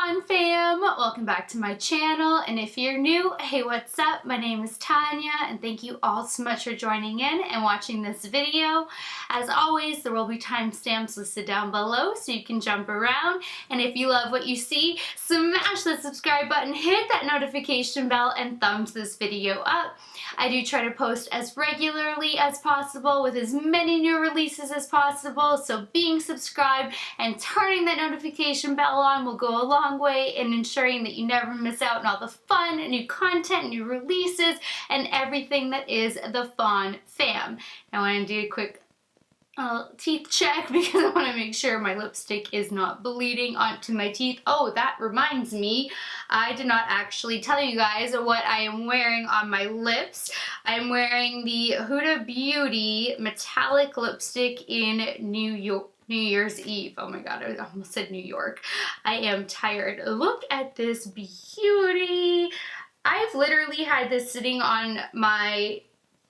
Fawn fam, welcome back to my channel, and if you're new, hey, what's up? My name is Tanya and thank you all so much for joining in and watching this video. As always, there will be timestamps listed down below so you can jump around, and if you love what you see, smash the subscribe button, hit that notification bell, and thumbs this video up. I do try to post as regularly as possible with as many new releases as possible, so being subscribed and turning that notification bell on will go a long way in ensuring that you never miss out on all the fun, new content, new releases, and everything that is the Fawn fam. Now I want to do a quick teeth check because I want to make sure my lipstick is not bleeding onto my teeth. Oh, that reminds me, I did not actually tell you guys what I am wearing on my lips. I'm wearing the Huda Beauty metallic lipstick in New Year's Eve. Oh my god, I almost said New York. I am tired. Look at this beauty. I've literally had this sitting on my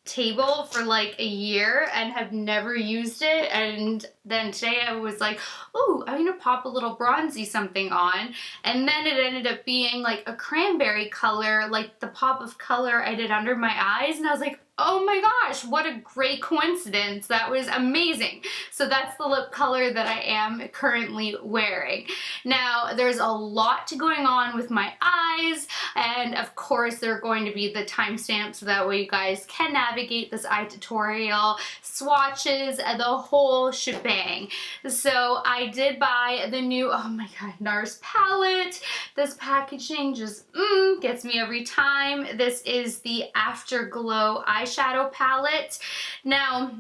table for like a year and have never used it, and then today I was like, oh, I'm gonna pop a little bronzy something on, and then it ended up being like a cranberry color, like the pop of color I did under my eyes, and I was like, oh my gosh, what a great coincidence. That was amazing. So that's the lip color that I am currently wearing. Now, there's a lot going on with my eyes, and of course there are going to be the timestamps so that way you guys can navigate this eye tutorial, swatches, the whole shebang. So I did buy the new, oh my god, NARS palette. This packaging just gets me every time. This is the Afterglow Eyeshadow palette. Now,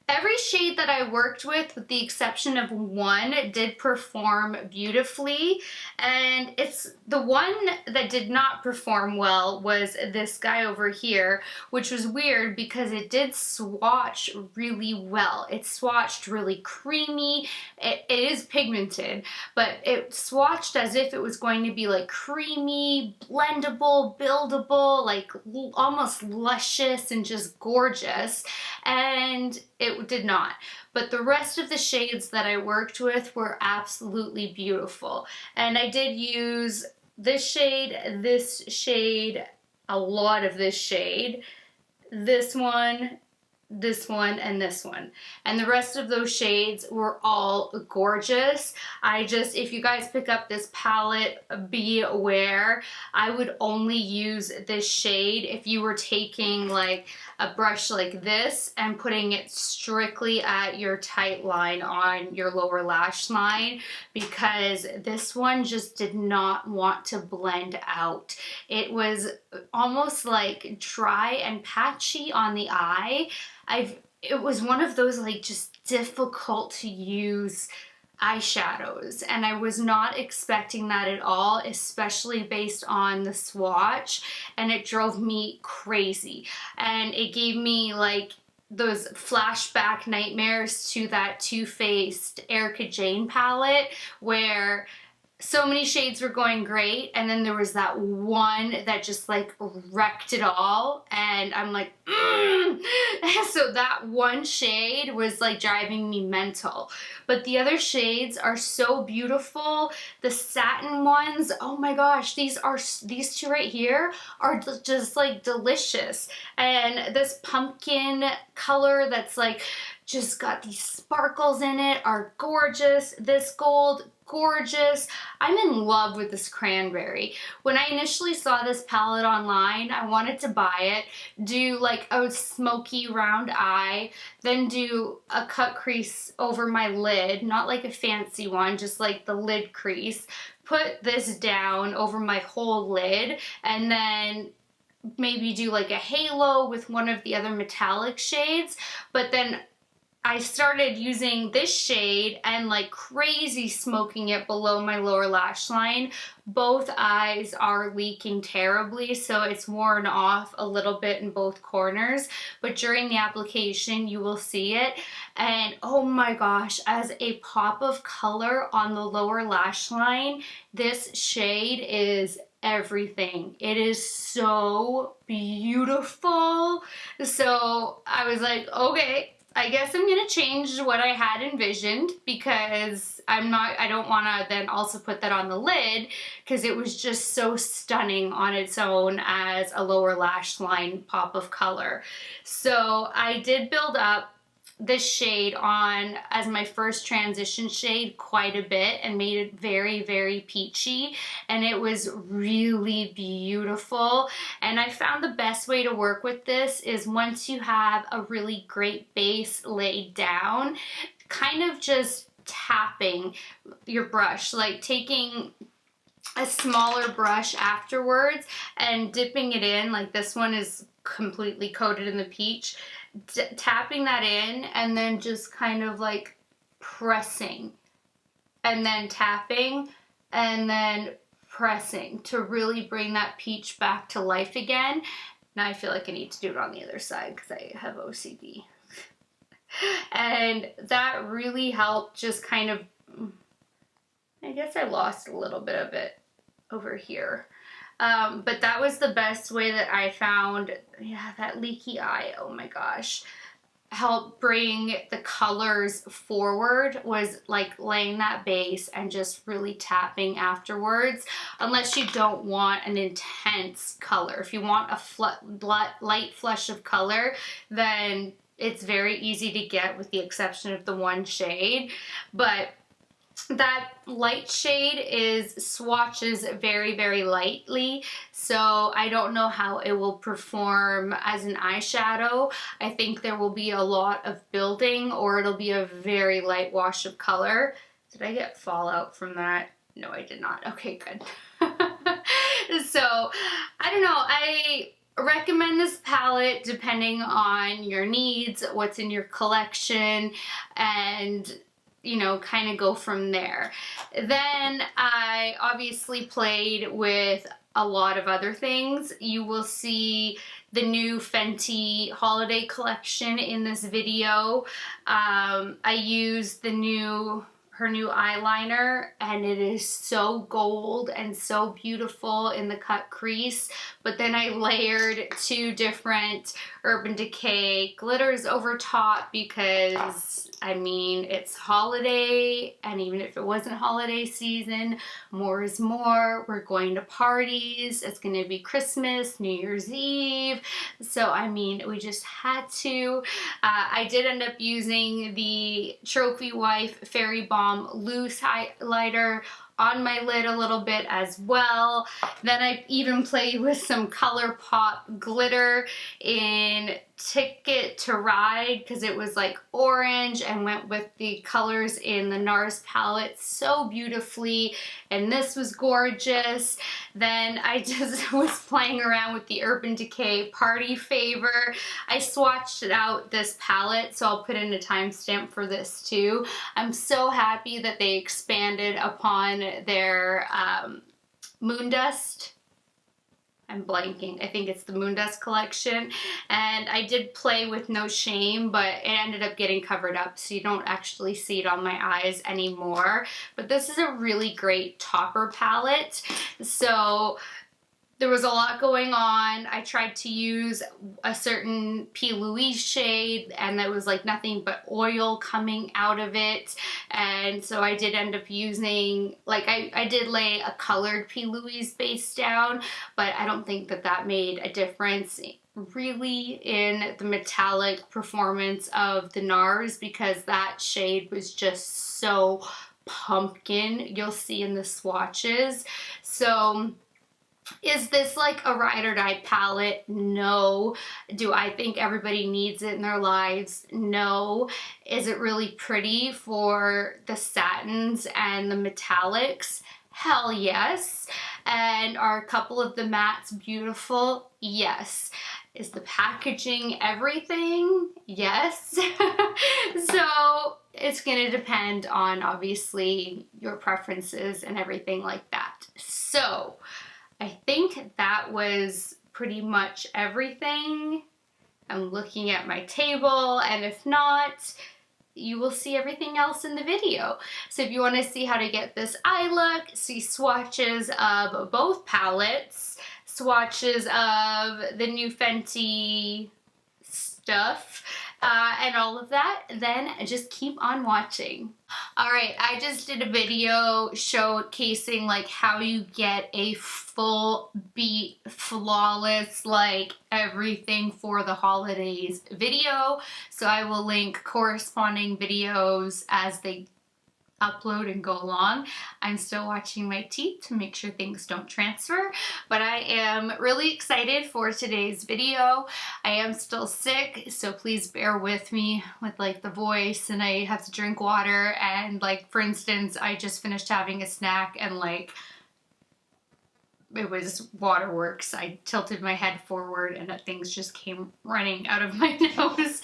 every shade that I worked with the exception of one, did perform beautifully, and it's the one that did not perform well was this guy over here, which was weird because it did swatch really well. It swatched really creamy. It is pigmented, but it swatched as if it was going to be like creamy, blendable, buildable, like almost luscious and just gorgeous, and it did not. But the rest of the shades that I worked with were absolutely beautiful. And I did use this shade, a lot of this shade, this one, and this one. And the rest of those shades were all gorgeous. If you guys pick up this palette, be aware, I would only use this shade if you were taking like a brush like this and putting it strictly at your tight line on your lower lash line, because this one just did not want to blend out. It was almost like dry and patchy on the eye. It was one of those like just difficult to use eyeshadows, and I was not expecting that at all, especially based on the swatch, and it drove me crazy, and it gave me like those flashback nightmares to that Too Faced Erica Jane palette where so many shades were going great, and then there was that one that just like wrecked it all, and I'm like, So that one shade was like driving me mental. But the other shades are so beautiful. The satin ones, oh my gosh, these two right here are just like delicious. And this pumpkin color that's like just got these sparkles in it are gorgeous. This gold, gorgeous. I'm in love with this cranberry. When I initially saw this palette online, I wanted to buy it, do like a smoky round eye, then do a cut crease over my lid, not like a fancy one, just like the lid crease, put this down over my whole lid, and then maybe do like a halo with one of the other metallic shades. But then I started using this shade and like crazy smoking it below my lower lash line. Both eyes are leaking terribly, so it's worn off a little bit in both corners, but during the application you will see it, and oh my gosh, as a pop of color on the lower lash line, this shade is everything. It is so beautiful. So I was like, okay, I guess I'm gonna change what I had envisioned because I don't wanna then also put that on the lid because it was just so stunning on its own as a lower lash line pop of color. So I did build up this shade on as my first transition shade quite a bit and made it very, very peachy, and it was really beautiful. And I found the best way to work with this is once you have a really great base laid down, kind of just tapping your brush, like taking a smaller brush afterwards and dipping it in, like this one is completely coated in the peach, tapping that in and then just kind of like pressing and then tapping and then pressing to really bring that peach back to life again. Now I feel like I need to do it on the other side because I have OCD. And that really helped just kind of, I guess I lost a little bit of it over here. But that was the best way that I found. Yeah, that leaky eye, oh my gosh, helped bring the colors forward, was like laying that base and just really tapping afterwards, unless you don't want an intense color. If you want a light flush of color, then it's very easy to get with the exception of the one shade. But that light shade is Swatches very, very lightly, so I don't know how it will perform as an eyeshadow. I think there will be a lot of building, or it'll be a very light wash of color. Did I get fallout from that? No, I did not. Okay, good. So, I don't know. I recommend this palette depending on your needs, what's in your collection, and you know, kind of go from there. Then I obviously played with a lot of other things. You will see the new Fenty holiday collection in this video. I used her new eyeliner, and it is so gold and so beautiful in the cut crease. But then I layered 2 different Urban Decay glitters over top because, I mean, it's holiday, and even if it wasn't holiday season, more is more. We're going to parties. It's going to be Christmas, New Year's Eve. So, I mean, we just had to. I did end up using the Trophy Wife Fairy Balm loose highlighter on my lid a little bit as well. Then I even played with some ColourPop glitter in Ticket to Ride because it was like orange, and went with the colors in the NARS palette so beautifully, and this was gorgeous. Then I just was playing around with the Urban Decay Party Favor. I swatched out this palette, so I'll put in a timestamp for this too. I'm so happy that they expanded upon their Moondust. I'm blanking. I think it's the Moondust collection. And I did play with No Shame, but it ended up getting covered up, so you don't actually see it on my eyes anymore. But this is a really great topper palette. So there was a lot going on. I tried to use a certain P. Louise shade, and there was like nothing but oil coming out of it. And so I did end up using, like I did lay a colored P. Louise base down, but I don't think that that made a difference really in the metallic performance of the NARS, because that shade was just so pumpkin. You'll see in the swatches. So is this like a ride or die palette? No. Do I think everybody needs it in their lives? No. Is it really pretty for the satins and the metallics? Hell yes. And are a couple of the mattes beautiful? Yes. Is the packaging everything? Yes. So it's gonna depend on obviously your preferences and everything like that. So I think that was pretty much everything. I'm looking at my table, and if not, you will see everything else in the video. So if you want to see how to get this eye look, see swatches of both palettes, swatches of the new Fenty stuff, and all of that, then just keep on watching. Alright, I just did a video showcasing like how you get a full beat, flawless, like everything for the holidays video. So I will link corresponding videos as they upload and go along. I'm still watching my teeth to make sure things don't transfer, but I am really excited for today's video. I am still sick, so please bear with me with like the voice, and I have to drink water, and like for instance I just finished having a snack and like it was waterworks. I tilted my head forward and things just came running out of my nose.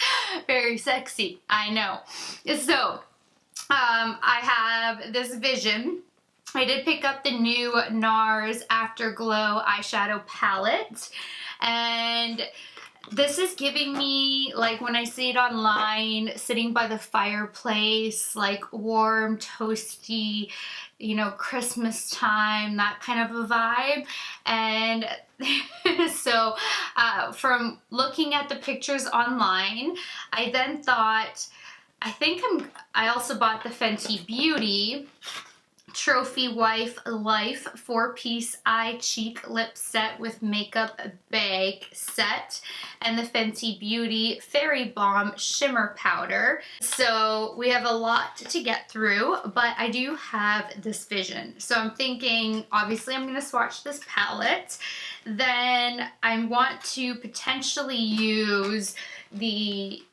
Very sexy, I know. So I have this vision. I did pick up the new NARS Afterglow Eyeshadow palette, and this is giving me, like when I see it online, sitting by the fireplace, like warm, toasty, you know, Christmas time, that kind of a vibe. And so from looking at the pictures online, I then thought, I also bought the Fenty Beauty Trophy Wife Life 4-piece eye cheek lip set with makeup bag set, and the Fenty Beauty Fairy Balm Shimmer Powder. So we have a lot to get through, but I do have this vision. So I'm thinking, obviously I'm going to swatch this palette. Then I want to potentially use the...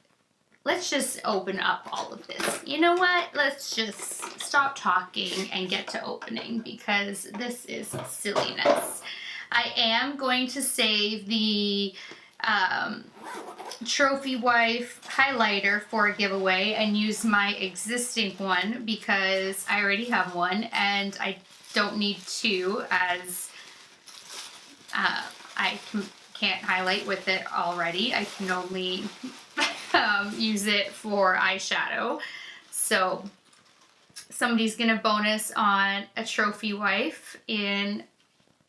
Let's just open up all of this. You know what? Let's just stop talking and get to opening, because this is silliness. I am going to save the Trophy Wife highlighter for a giveaway and use my existing one, because I already have one and I don't need two, as I can't highlight with it already. I can only use it for eyeshadow. So somebody's gonna bonus on a Trophy Wife in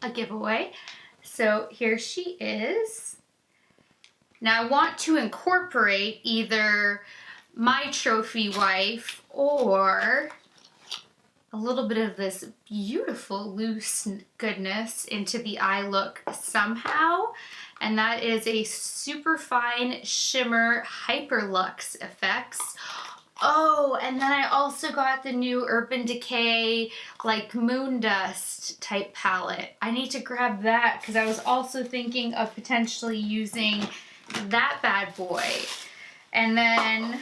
a giveaway. So here she is. Now I want to incorporate either my Trophy Wife or a little bit of this beautiful loose goodness into the eye look somehow. And that is a super fine shimmer Hyperluxe Effects. Oh, and then I also got the new Urban Decay like moon dust type palette. I need to grab that, because I was also thinking of potentially using that bad boy. And then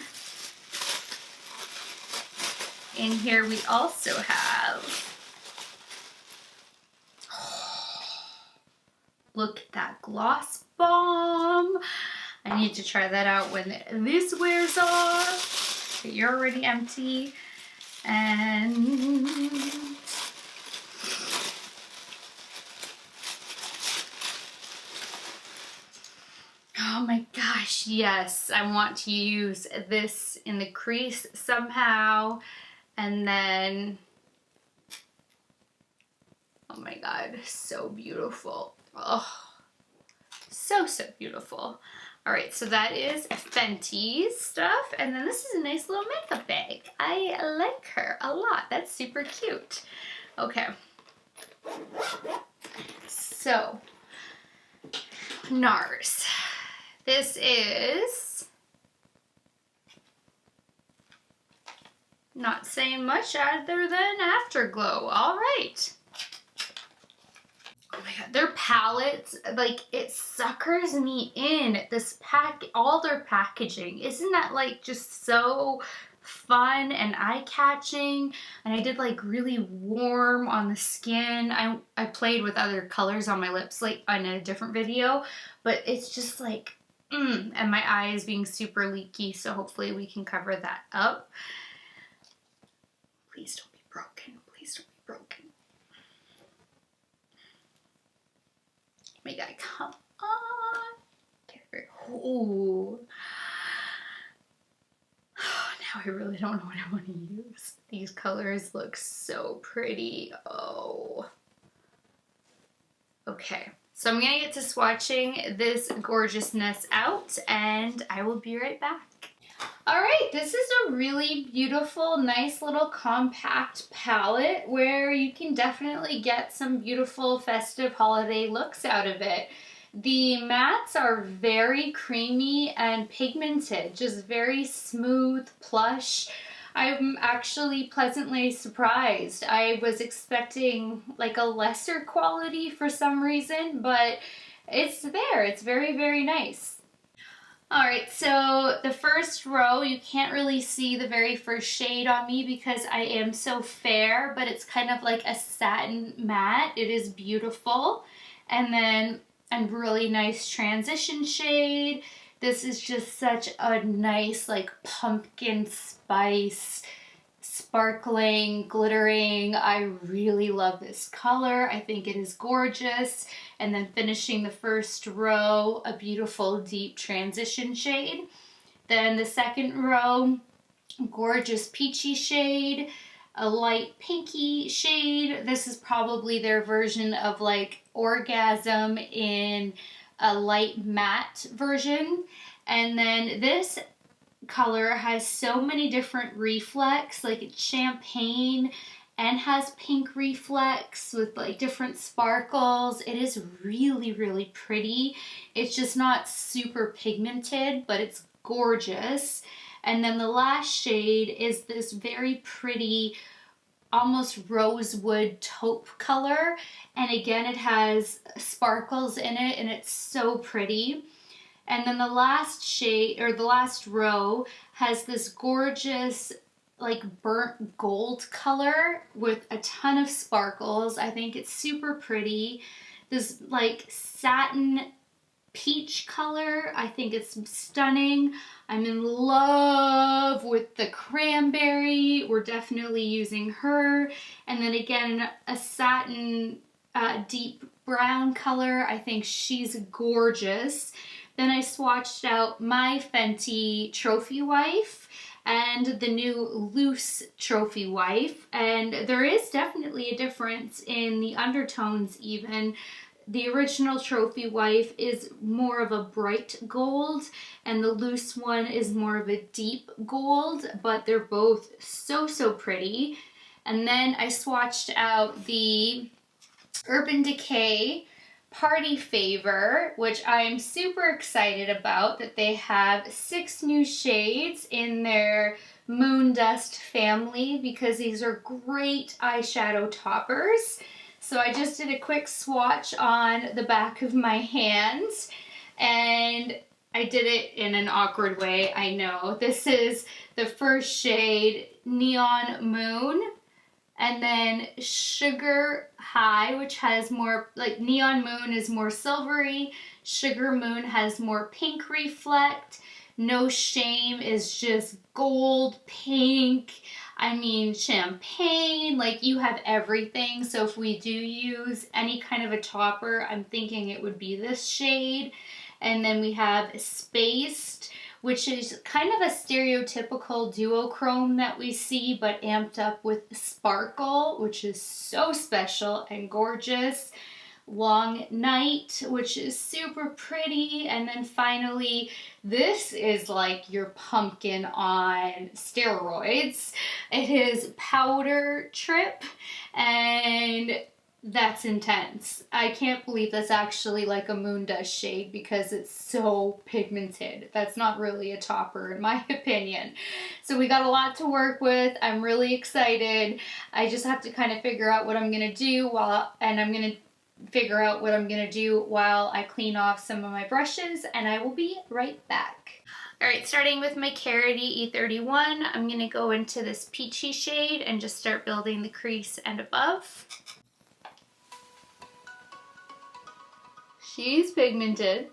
in here we also have, look at that gloss bomb. I need to try that out when this wears off. You're already empty. And oh my gosh, yes, I want to use this in the crease somehow. And then, oh my god, so beautiful. Oh, so beautiful. All right, so that is Fenty's stuff, and then this is a nice little makeup bag. I like her a lot. That's super cute. Okay, so NARS. This is not saying much other than Afterglow. All right. Oh my god, their palettes, like, it suckers me in. This all their packaging. Isn't that like just so fun and eye-catching? And I did like really warm on the skin. I played with other colors on my lips like on a different video, but it's just like, and my eye is being super leaky, so hopefully we can cover that up. Please don't be broken. Please don't be broken. Oh my god, come on. Ooh. Now I really don't know what I want to use. These colors look so pretty. Oh. Okay, so I'm gonna get to swatching this gorgeousness out and I will be right back. Alright, this is a really beautiful, nice little compact palette where you can definitely get some beautiful festive holiday looks out of it. The mattes are very creamy and pigmented, just very smooth, plush. I'm actually pleasantly surprised. I was expecting like a lesser quality for some reason, but it's there. It's very, very nice. Alright, so the first row, you can't really see the very first shade on me because I am so fair, but it's kind of like a satin matte. It is beautiful. And then a really nice transition shade. This is just such a nice like pumpkin spice, sparkling, glittering. I really love this color. I think it is gorgeous. And then finishing the first row, a beautiful deep transition shade. Then the second row, gorgeous peachy shade, a light pinky shade. This is probably their version of like Orgasm in a light matte version. And then this color has so many different reflex, like it's champagne and has pink reflex with like different sparkles. It is really, really pretty. It's just not super pigmented, but it's gorgeous. And then the last shade is this very pretty, almost rosewood taupe color. And again, it has sparkles in it and it's so pretty. And then the last shade, or the last row, has this gorgeous like burnt gold color with a ton of sparkles. I think it's super pretty. This like satin peach color, I think it's stunning. I'm in love with the cranberry. We're definitely using her. And then again, a satin deep brown color. I think she's gorgeous. Then I swatched out my Fenty Trophy Wife and the new Loose Trophy Wife, and there is definitely a difference in the undertones even. The original Trophy Wife is more of a bright gold and the loose one is more of a deep gold, but they're both so, so pretty. And then I swatched out the Urban Decay Party Favor, which I am super excited about, that they have 6 new shades in their Moon Dust family because these are great eyeshadow toppers. So I just did a quick swatch on the back of my hands and I did it in an awkward way, I know. This is the first shade, Neon Moon. And then Sugar High, which has more, like Neon Moon is more silvery. Sugar Moon has more pink reflect. No Shame is just gold, pink. I mean, champagne, like you have everything. So if we do use any kind of a topper, I'm thinking it would be this shade. And then we have Spaced, which is kind of a stereotypical duochrome that we see, but amped up with sparkle, which is so special and gorgeous. Long Night, which is super pretty. And then finally, this is like your pumpkin on steroids. It is Powder Trip, and that's intense. I can't believe that's actually like a Moon Dust shade because it's so pigmented. That's not really a topper in my opinion. So we got a lot to work with. I'm really excited. I just have to kind of figure out what I'm going to do while I clean off some of my brushes, and I will be right back. Alright, starting with my Carity E31, I'm going to go into this peachy shade and just start building the crease and above. She's pigmented.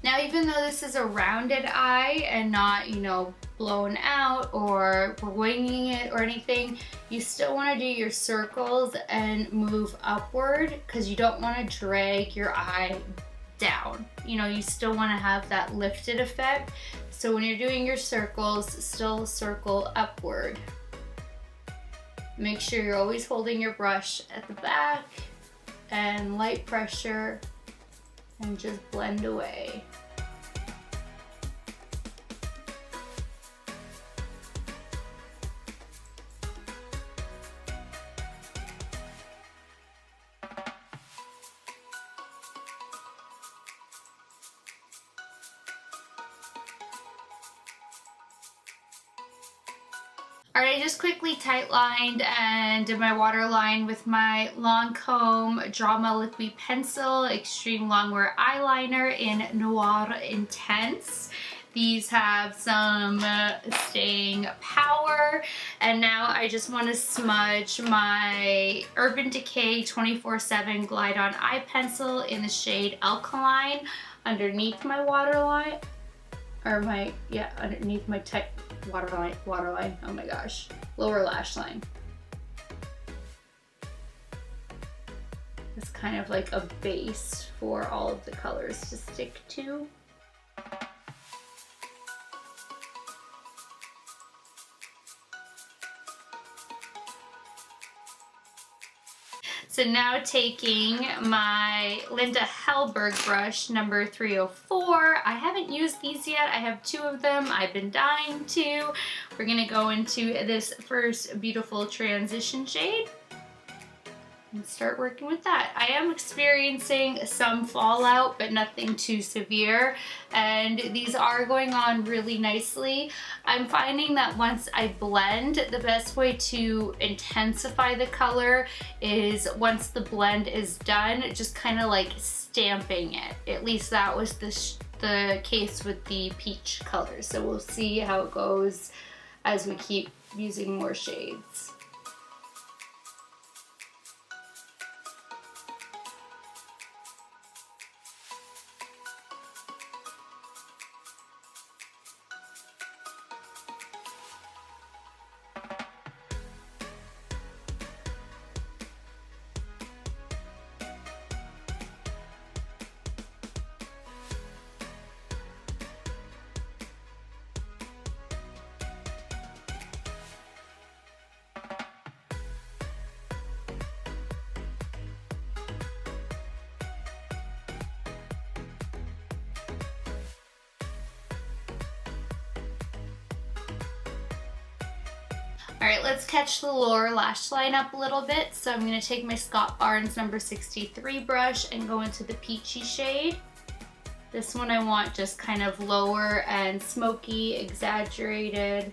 Now, even though this is a rounded eye and not, you know, blown out or winging it or anything, you still want to do your circles and move upward because you don't want to drag your eye down. You know, you still want to have that lifted effect. So when you're doing your circles, still circle upward. Make sure you're always holding your brush at the back and light pressure and just blend away. Alright, I just quickly tight lined and did my waterline with my Lancôme Drama Liqui Pencil Extreme Longwear Eyeliner in Noir Intense. These have some staying power, and now I just want to smudge my Urban Decay 24/7 Glide On Eye Pencil in the shade Alkaline underneath my waterline, or my, yeah, underneath my waterline, oh my gosh, lower lash line. It's kind of like a base for all of the colors to stick to. So now taking my Linda Hellberg brush number 304. I haven't used these yet. I have 2 of them. I've been dying to. We're gonna go into this first beautiful transition shade and start working with that. I am experiencing some fallout, but nothing too severe, and these are going on really nicely. I'm finding that once I blend, the best way to intensify the color is once the blend is done, just kind of like stamping it. At least that was the case with the peach color. So we'll see how it goes as we keep using more shades. Alright, let's catch the lower lash line up a little bit. So I'm going to take my Scott Barnes number 63 brush and go into the peachy shade. This one I want just kind of lower and smoky, exaggerated.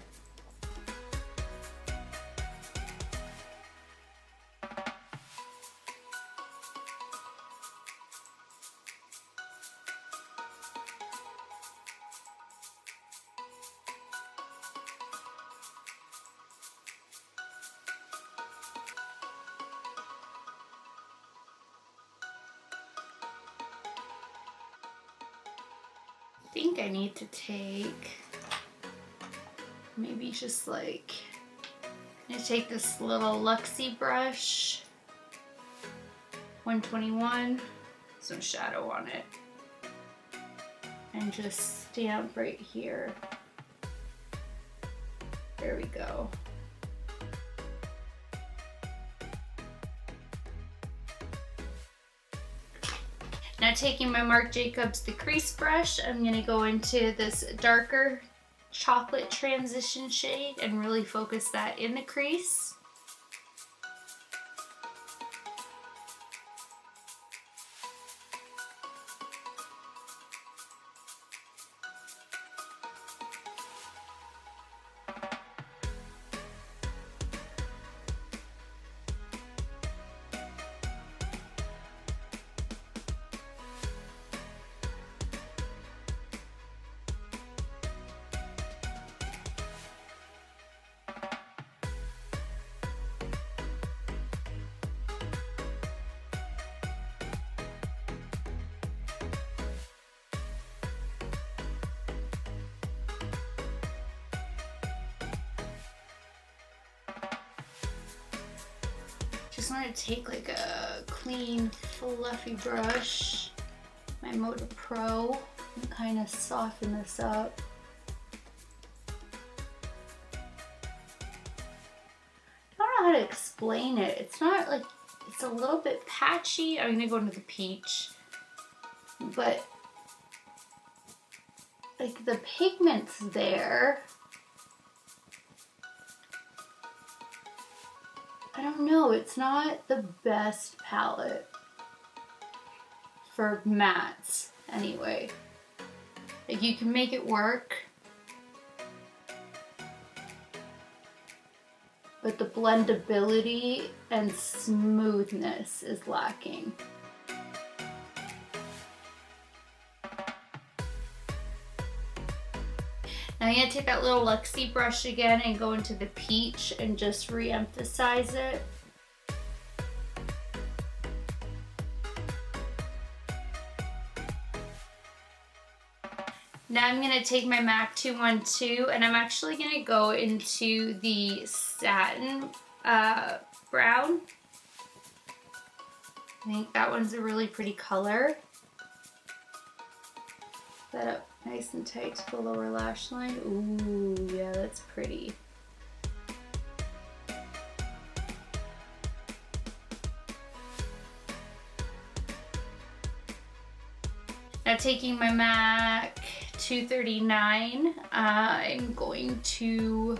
I think I need to take maybe just like, I'm gonna take this little Luxie brush, 121, some shadow on it, and just stamp right here. There we go. Now taking my Marc Jacobs the crease brush, I'm going to go into this darker chocolate transition shade and really focus that in the crease. just want to take like a clean, fluffy brush, my Moda Pro, and kind of soften this up. I don't know how to explain it. It's not like, it's a little bit patchy. I'm gonna go into the peach, but like the pigment's there. I don't know, it's not the best palette for mattes anyway. Like you can make it work, but the blendability and smoothness is lacking. Now I'm going to take that little Luxie brush again and go into the peach and just re-emphasize it. Now I'm going to take my MAC 212 and I'm actually going to go into the satin brown. I think that one's a really pretty color. That up nice and tight to the lower lash line. Ooh, yeah, that's pretty. Now taking my MAC 239, I'm going to,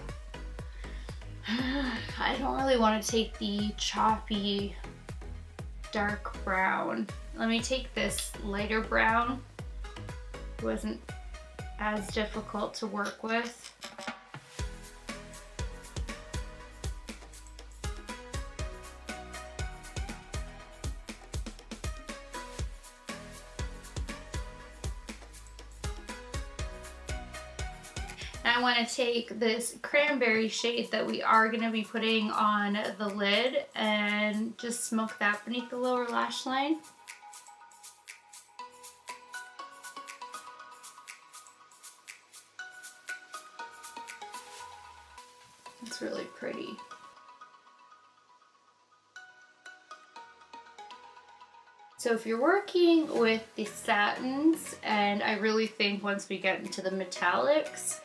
I don't really want to take the choppy dark brown. Let me take this lighter brown. It wasn't as difficult to work with. I want to take this cranberry shade that we are going to be putting on the lid and just smoke that beneath the lower lash line. It's really pretty. So if you're working with the satins, and I really think once we get into the metallics,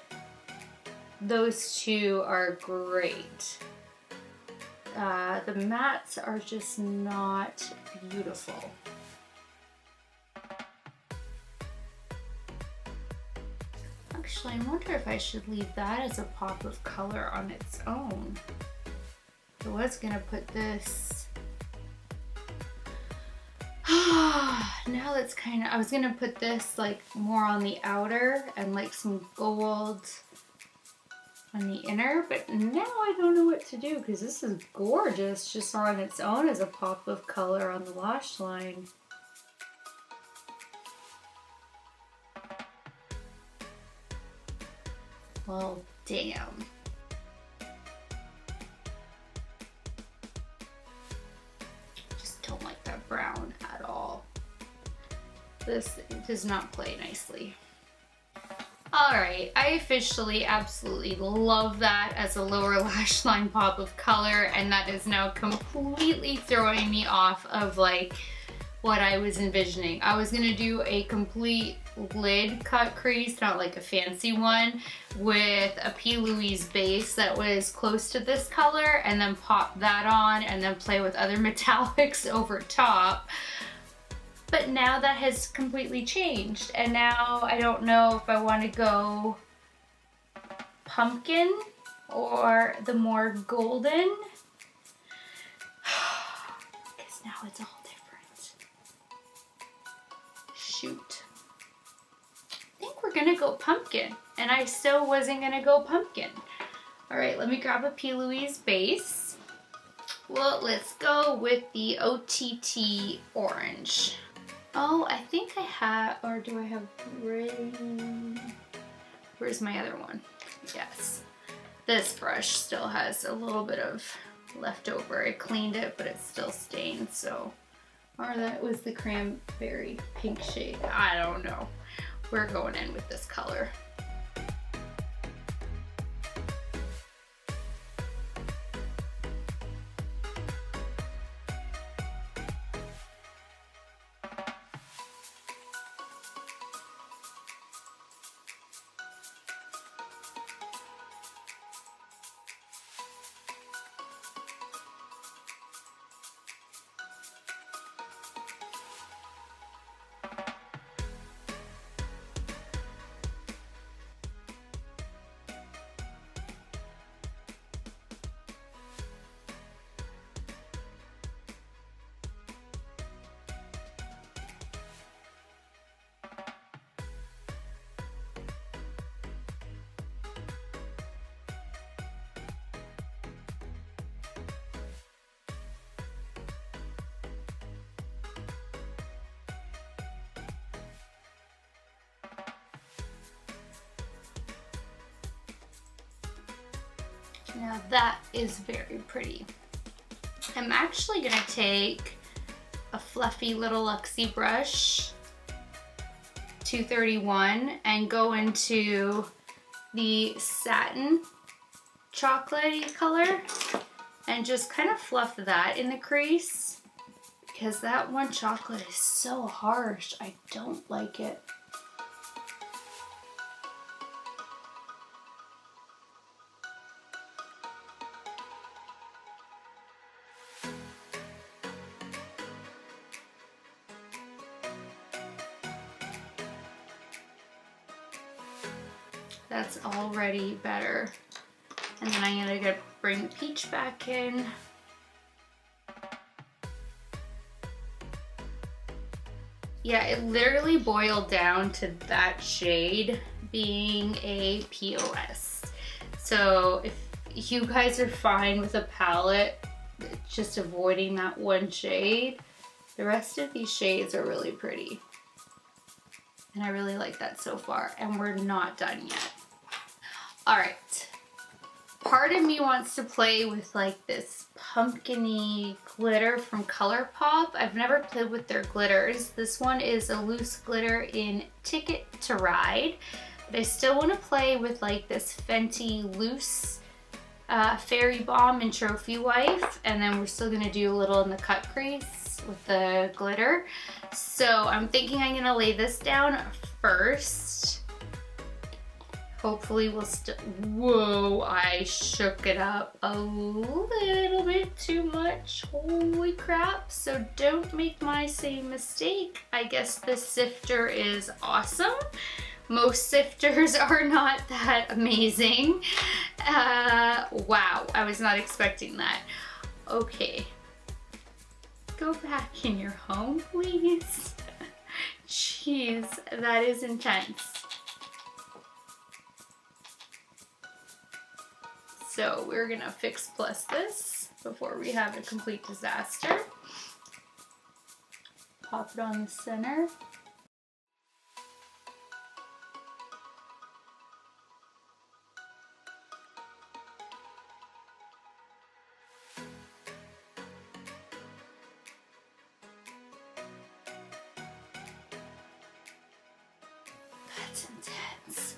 those two are great. The mattes are just not beautiful. Actually, I wonder if I should leave that as a pop of color on its own. I was gonna put this. Now that's kind of, I was gonna put this like more on the outer and like some gold on the inner, but now I don't know what to do because this is gorgeous just on its own as a pop of color on the lash line. Well, damn. Just don't like that brown at all. This does not play nicely. Alright, I officially absolutely love that as a lower lash line pop of color, and that is now completely throwing me off of like what I was envisioning. I was gonna do a complete lid cut crease, not like a fancy one, with a P. Louise base that was close to this color, and then pop that on and then play with other metallics over top. But now that has completely changed, and now I don't know if I want to go pumpkin or the more golden, because now it's all different. Shoot. I think we're gonna go pumpkin, and I still wasn't gonna go pumpkin. All right, let me grab a P. Louise base. Well, let's go with the OTT orange. Oh, I think I have, or do I have gray? Where's my other one? Yes. This brush still has a little bit of leftover. I cleaned it, but it's still stained, so. Or that was the cranberry pink shade. I don't know. We're going in with this color. Now that is very pretty. I'm actually gonna take a fluffy little Luxie brush, 231, and go into the satin chocolatey color and just kind of fluff that in the crease, because that one chocolate is so harsh. I don't like it. That's already better. And then I'm gonna bring the peach back in. Yeah, it literally boiled down to that shade being a POS. So if you guys are fine with a palette, just avoiding that one shade, the rest of these shades are really pretty. And I really like that so far, and we're not done yet. All right, part of me wants to play with like this pumpkin-y glitter from ColourPop. I've never played with their glitters. This one is a loose glitter in Ticket to Ride, but I still want to play with like this Fenty loose Fairy Bomb and Trophy Wife, and then we're still gonna do a little in the cut crease with the glitter. So I'm thinking I'm gonna lay this down first. Hopefully we'll still, whoa, I shook it up a little bit too much. Holy crap. So don't make my same mistake. I guess this sifter is awesome. Most sifters are not that amazing. Wow, I was not expecting that. Okay. Go back in your home, please. Jeez, that is intense. So we're gonna fix plus this before we have a complete disaster. Pop it on the center. That's intense.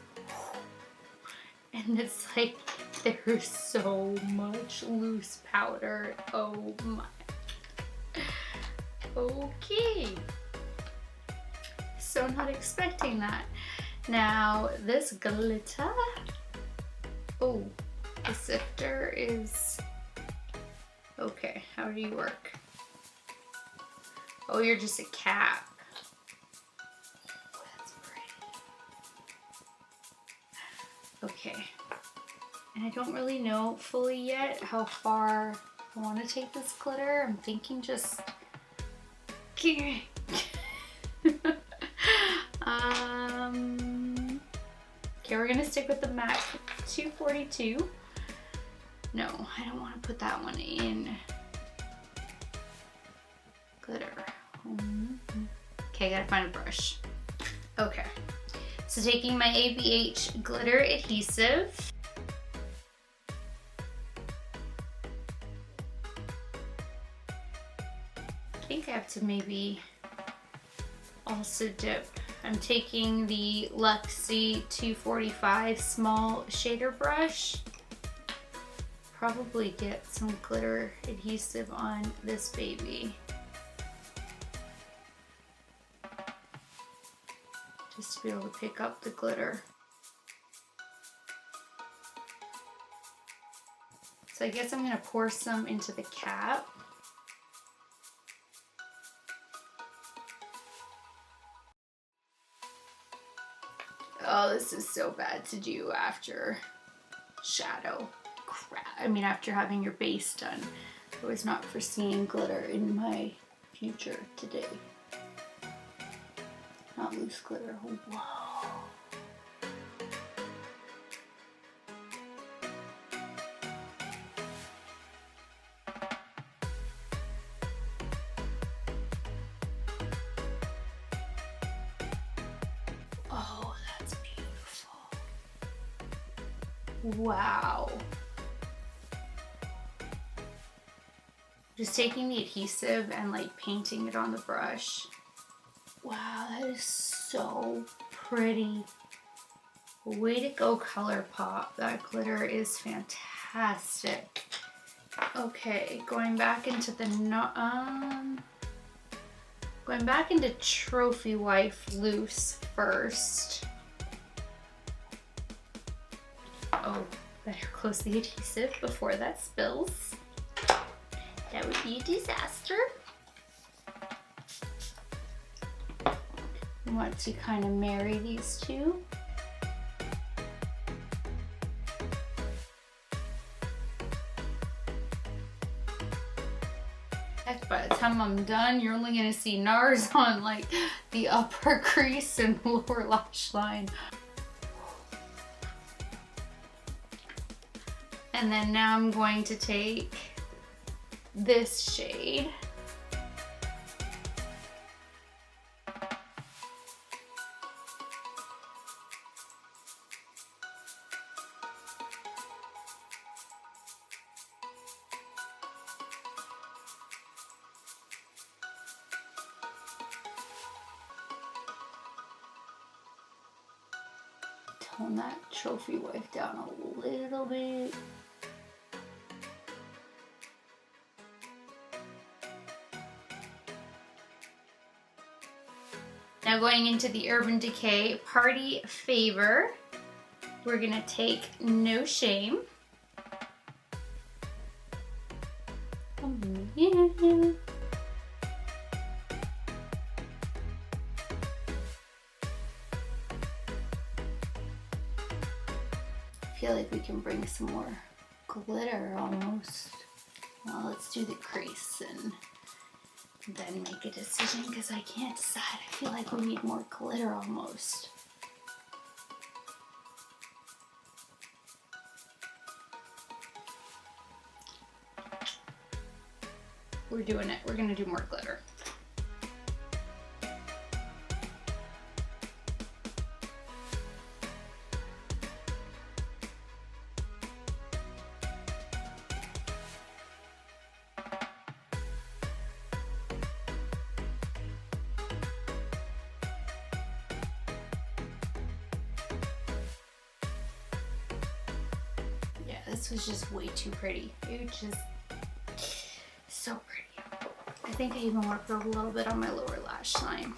And it's like, there's so much loose powder. Oh my. Okay. So not expecting that. Now this glitter. Oh, the sifter is, okay, how do you work? Oh, you're just a cap. Oh, that's pretty. Okay. And I don't really know fully yet how far I want to take this glitter. I'm thinking just... Okay, we're gonna stick with the MAC 242. No, I don't want to put that one in glitter. Okay, gotta find a brush. Okay, so taking my ABH glitter adhesive. I think I have to maybe also dip. I'm taking the Luxie 245 small shader brush. Probably get some glitter adhesive on this baby. Just to be able to pick up the glitter. So I guess I'm gonna pour some into the cap. Oh, this is so bad to do after shadow. Crap. I mean, after having your base done. I was not foreseeing glitter in my future today. Not loose glitter. Whoa. Oh, that's beautiful. Wow. Just taking the adhesive and like painting it on the brush. Wow, that is so pretty. Way to go, ColourPop. That glitter is fantastic. Okay, going back into Trophy Wife Loose first. Oh, better close the adhesive before that spills. That would be a disaster. I want to kind of marry these two. Heck, by the time I'm done, you're only gonna see NARS on like the upper crease and lower lash line. And then now I'm going to take this shade. Tone that trophy wife down a little bit. Now going into the Urban Decay Party Favor, we're gonna take No Shame. Oh yeah. I feel like we can bring some more glitter almost. Well, let's do the crease and then make a decision because I can't decide. I feel like we need more glitter almost. We're doing it. We're gonna do more glitter. This was just way too pretty. It was just so pretty. I think I even want to put a little bit on my lower lash line.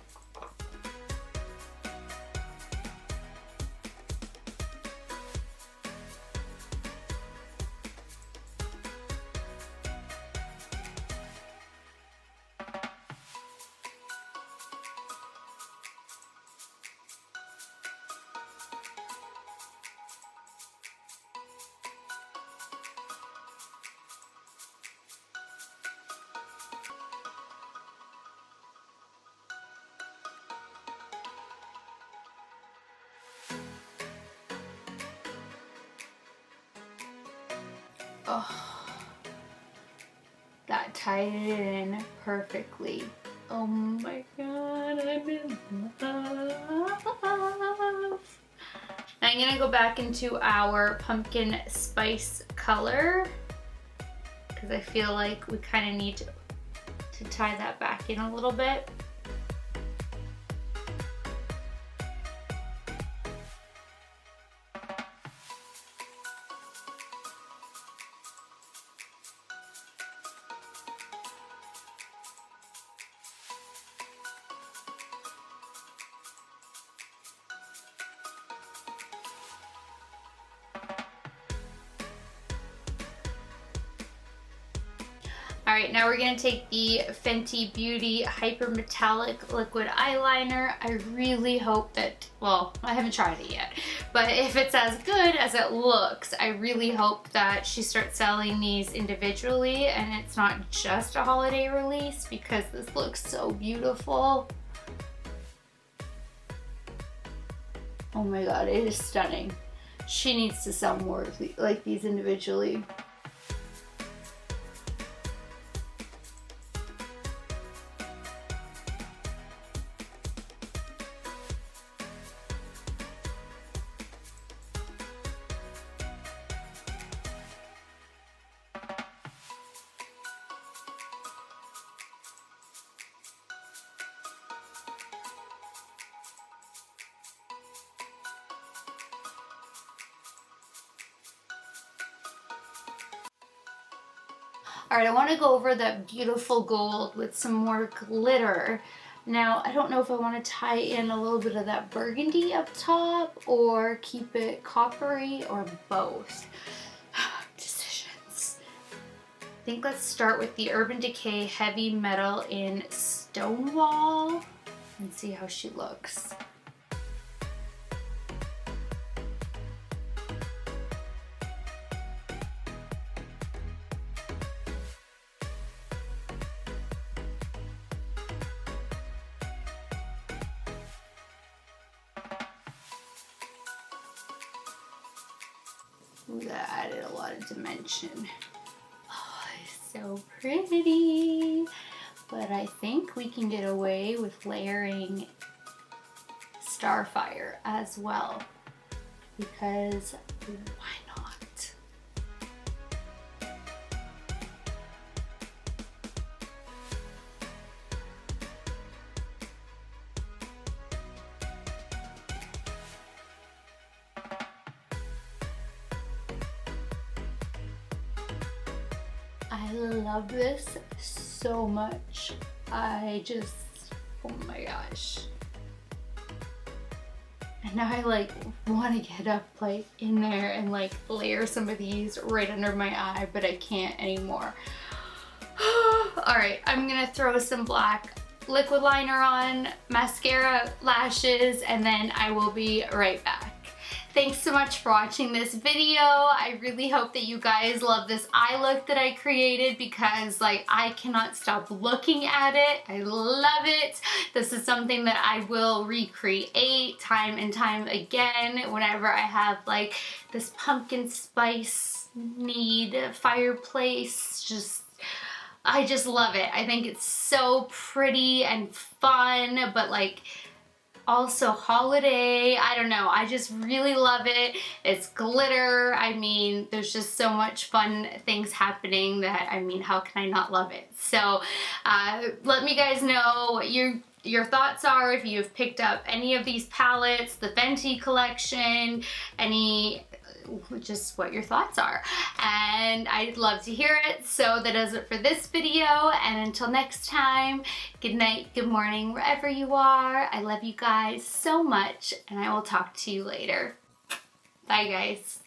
Oh, that tied it in perfectly. Oh my god, I'm in love. I'm gonna go back into our pumpkin spice color because I feel like we kind of need to tie that back in a little bit. All right, now we're gonna take the Fenty Beauty Hyper Metallic Liquid Eyeliner. I really hope that, well, I haven't tried it yet, but if it's as good as it looks, I really hope that she starts selling these individually and it's not just a holiday release because this looks so beautiful. Oh my god, it is stunning. She needs to sell more of like these individually. All right, I want to go over that beautiful gold with some more glitter. Now, I don't know if I want to tie in a little bit of that burgundy up top or keep it coppery or both. Decisions. I think let's start with the Urban Decay Heavy Metal in Stonewall and see how she looks. Ooh, that added a lot of dimension. Oh, it's so pretty. But I think we can get away with layering Starfire as well, because why not? I love this so much. Oh my gosh. And now I like want to get up like in there and like layer some of these right under my eye, but I can't anymore. All right, I'm gonna throw some black liquid liner on, mascara, lashes, and then I will be right back. Thanks so much for watching this video. I really hope that you guys love this eye look that I created, because like I cannot stop looking at it. I love it. This is something that I will recreate time and time again whenever I have like this pumpkin spice need fireplace. I just love it. I think it's so pretty and fun, but like also holiday. I don't know, I just really love it. It's glitter. I mean, there's just so much fun things happening that, I mean, how can I not love it? So let me guys know what your thoughts are, if you've picked up any of these palettes, the Fenty collection, just what your thoughts are, and I'd love to hear it. So that does it for this video, and until next time, good night, good morning, wherever you are. I love you guys so much, and I will talk to you later. Bye guys.